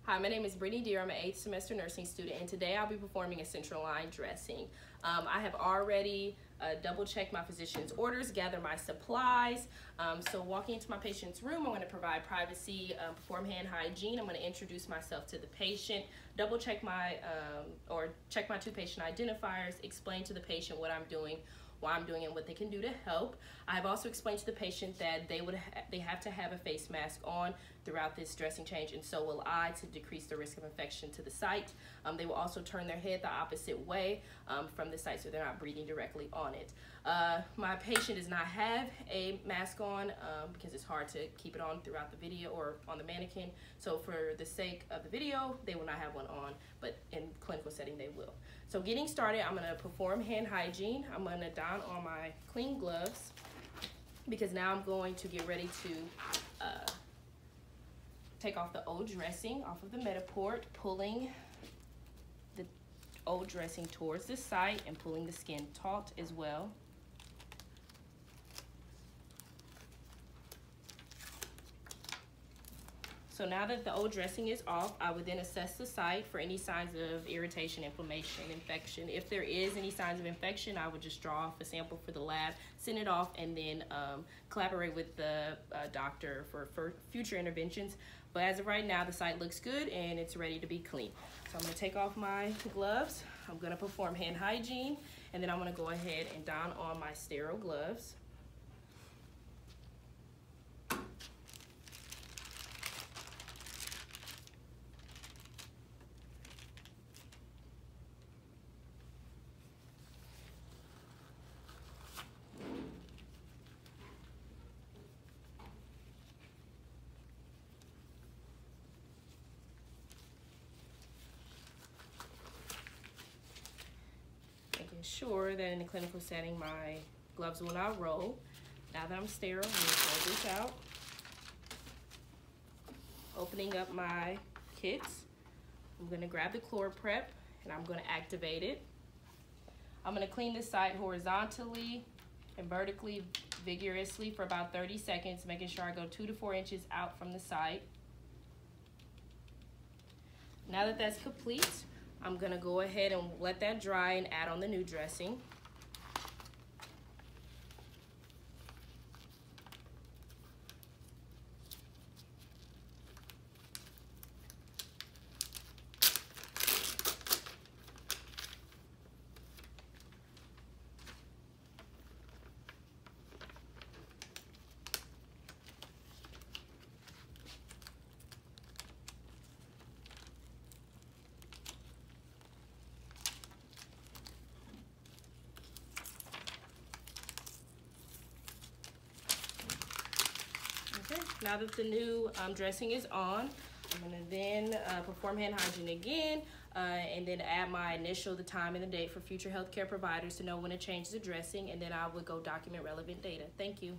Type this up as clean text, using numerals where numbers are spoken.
Hi, my name is Brittany Deer. I'm an 8th semester nursing student, and today I'll be performing a central line dressing. I have already double-checked my physician's orders, gathered my supplies. So walking into my patient's room, I'm going to provide privacy, perform hand hygiene. I'm going to introduce myself to the patient, double-check check my two patient identifiers, explain to the patient what I'm doing, why I'm doing it, and what they can do to help. I've also explained to the patient that they have to have a face mask on throughout this dressing change, and so will I, to decrease the risk of infection to the site. They will also turn their head the opposite way from the site so they're not breathing directly on it. My patient does not have a mask on because it's hard to keep it on throughout the video or on the mannequin. So for the sake of the video, they will not have one on, but in clinical setting they will. So getting started, I'm going to perform hand hygiene. I'm going to don on my clean gloves because now I'm going to get ready to take off the old dressing off of the Metaport, pulling the old dressing towards the site and pulling the skin taut as well. So now that the old dressing is off, I would then assess the site for any signs of irritation, inflammation, infection. If there is any signs of infection, I would just draw off a sample for the lab, send it off, and then collaborate with the doctor for future interventions. But as of right now, the site looks good and it's ready to be clean. So I'm gonna take off my gloves. I'm gonna perform hand hygiene, and then I'm gonna go ahead and don on my sterile gloves. Sure that in the clinical setting my gloves will not roll. Now that I'm sterile, I'm going to pull this out. Opening up my kits, I'm going to grab the ChlorPrep and I'm going to activate it. I'm going to clean this site horizontally and vertically vigorously for about 30 seconds, making sure I go 2 to 4 inches out from the site. Now that that's complete, I'm gonna go ahead and let that dry and add on the new dressing. Okay, now that the new dressing is on, I'm gonna then perform hand hygiene again and then add my initial, the time and the date for future healthcare providers to know when to change the dressing, and then I would go document relevant data. Thank you.